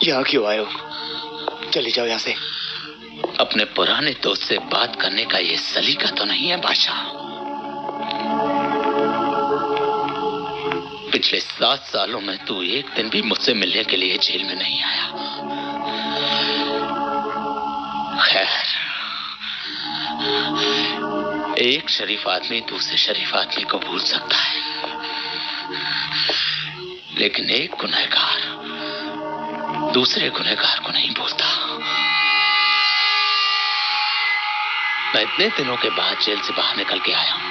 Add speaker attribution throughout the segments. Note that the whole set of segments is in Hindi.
Speaker 1: यहाँ क्यों आए हो? चले जाओ यहाँ से।
Speaker 2: अपने पुराने दोस्त से बात करने का ये सलीका तो नहीं है बादशाह। पिछले 7 सालों में तू एक दिन भी मुझसे मिलने के लिए जेल में नहीं आया। खैर, एक शरीफ आदमी दूसरे शरीफ आदमी को भूल सकता है, लेकिन एक गुनहगार दूसरे गुनहगार को नहीं भूलता। मैं इतने दिनों के बाद जेल से बाहर निकल के आया हूं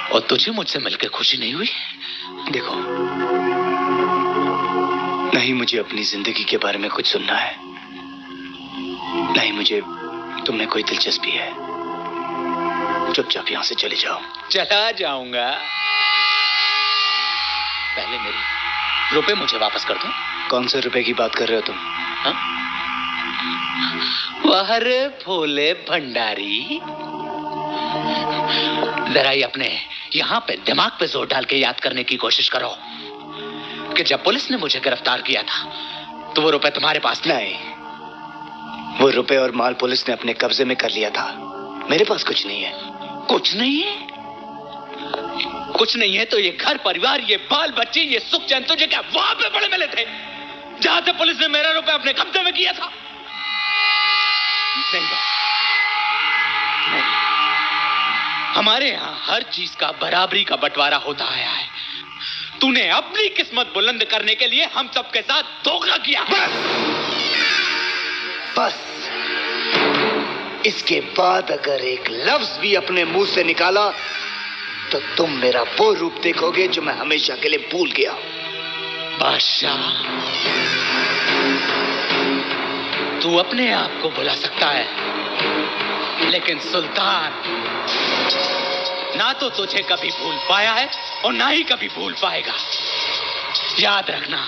Speaker 2: और तुझे मुझसे मिलकर खुशी नहीं हुई?
Speaker 1: देखो, नहीं मुझे अपनी जिंदगी के बारे में कुछ सुनना है, नहीं मुझे तुमने कोई दिलचस्पी है। चुपचाप यहाँ से चले जाओ।
Speaker 2: चला जाऊंगा। पहले मेरे रुपए मुझे वापस कर दो।
Speaker 1: कौन से रुपए की बात कर रहे हो तुम?
Speaker 2: हाँ? वाह रे भोले भंडारी, जरा ही अपने यहाँ पे दिमाग पे जोर डाल के याद करने की कोशिश करो कि जब पुलिस ने मुझे गिरफ्तार किया था तो वो रुपए तुम्हारे पास थे।
Speaker 1: नहीं, वो रुपए और माल पुलिस ने अपने कब्जे में कर लिया था। मेरे पास कुछ नहीं है।
Speaker 2: कुछ नहीं है? कुछ नहीं है तो ये घर परिवार, ये बाल बच्चे, ये सुख चैन तुझे क्या वहां पे बड़े मिले थे जहां से पुलिस ने मेरा रुपए अपने कब्जे में किया था? नहीं, नहीं। हमारे यहां हर चीज का बराबरी का बंटवारा होता आया है। तूने अपनी किस्मत बुलंद करने के लिए हम सबके साथ धोखा किया।
Speaker 1: बस इसके बाद अगर एक लफ्ज भी अपने मुंह से निकाला तो तुम मेरा वो रूप देखोगे जो मैं हमेशा के लिए भूल गया।
Speaker 2: बादशाह, तू अपने आप को भुला सकता है, लेकिन सुल्तान ना तो तुझे कभी भूल पाया है और ना ही कभी भूल पाएगा। याद रखना,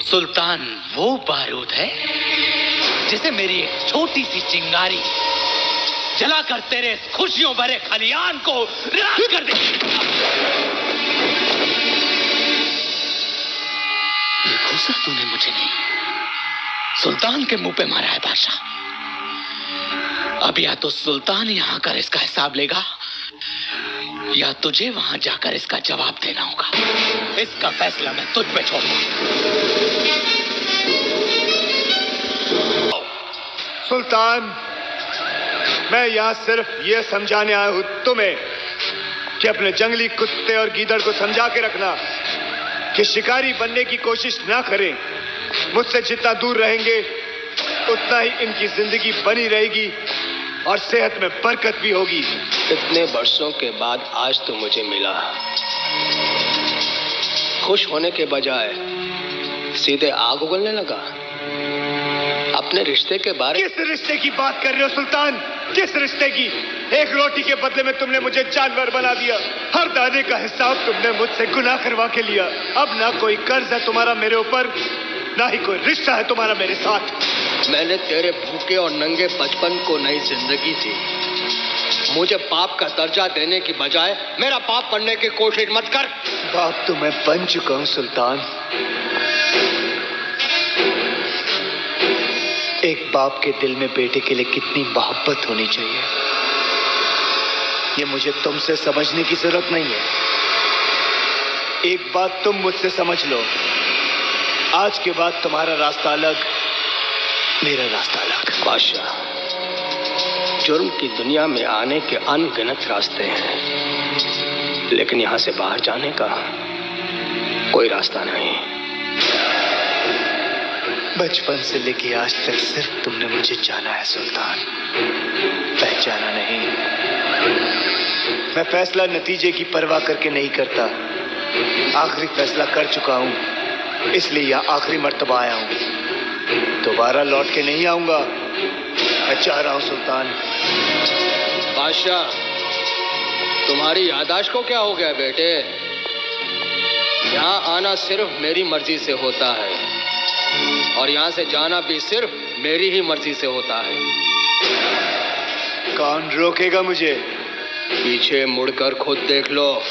Speaker 2: सुल्तान वो बारूद है जिसे मेरी एक छोटी सी चिंगारी जलाकर तेरे खुशियों भरे खलियान को राख कर दे। ये गुस्सा तूने मुझे नहीं, सुल्तान के मुंह पे मारा है बादशाह। अब या तो सुल्तान यहां आकर इसका हिसाब लेगा या तुझे वहां जाकर इसका जवाब देना होगा। इसका फैसला मैं तुझ पे छोड़ूंगा।
Speaker 1: सुल्तान, मैं यहाँ सिर्फ ये समझाने आया हूं तुम्हें कि अपने जंगली कुत्ते और गीदड़ को समझा के रखना कि शिकारी बनने की कोशिश ना करें। मुझसे जितना दूर रहेंगे उतना ही इनकी जिंदगी बनी रहेगी और सेहत में बरकत भी होगी।
Speaker 3: इतने वर्षों के बाद आज तो मुझे मिला। खुश होने के बजाय सीधे आग उगलने लगा। अपने रिश्ते के बारे
Speaker 1: किस रिश्ते की बात कर रहे हो सुल्तान? किस रिश्ते की? एक रोटी के बदले में तुमने मुझे जानवर बना दिया। हर दाने का हिसाब तुमने मुझसे गुनाह करवा के लिया। अब ना कोई कर्ज है तुम्हारा मेरे ऊपर, ना ही कोई रिश्ता है तुम्हारा मेरे साथ।
Speaker 3: मैंने तेरे भूखे और नंगे बचपन को नई जिंदगी दी। मुझे पाप का दर्जा देने की बजाय मेरा पाप बनने की कोशिश मत कर।
Speaker 1: बाप तो मैं बन चुका हूं सुल्तान। एक बाप के दिल में बेटे के लिए कितनी मोहब्बत होनी चाहिए, ये मुझे तुमसे समझने की जरूरत नहीं है। एक बात तुम मुझसे समझ लो, आज के बाद तुम्हारा रास्ता अलग, मेरा रास्ता अलग।
Speaker 3: बादशाह, जुर्म की दुनिया में आने के अनगिनत रास्ते हैं, लेकिन यहां से बाहर जाने का कोई रास्ता नहीं।
Speaker 1: बचपन से लेके आज तक सिर्फ तुमने मुझे जाना है सुल्तान, पहचाना नहीं। मैं फैसला नतीजे की परवाह करके नहीं करता। आखिरी फैसला कर चुका हूं, इसलिए यह आखिरी मर्तबा आया हूं। दोबारा लौट के नहीं आऊंगा। मैं चाह रहा हूं सुल्तान।
Speaker 3: बादशाह, तुम्हारी याददाश्त को क्या हो गया बेटे? यहाँ आना सिर्फ मेरी मर्जी से होता है और यहाँ से जाना भी सिर्फ मेरी ही मर्जी से होता है।
Speaker 1: कौन रोकेगा मुझे?
Speaker 3: पीछे मुड़कर खुद देख लो।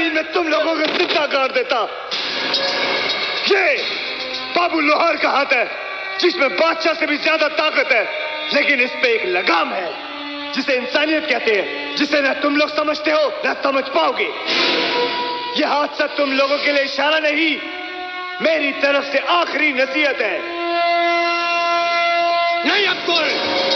Speaker 1: जमीन में तुम लोगों को जिंदा गाड़ देता। ये बाबू लोहार का हाथ है, जिसमें बादशाह से भी ज्यादा ताकत है, लेकिन इस पे एक लगाम है जिसे इंसानियत कहते हैं, जिसे ना तुम लोग समझते हो ना समझ पाओगे। यह हादसा तुम लोगों के लिए इशारा नहीं, मेरी तरफ से आखिरी नसीहत है।
Speaker 3: नहीं अब्दुल,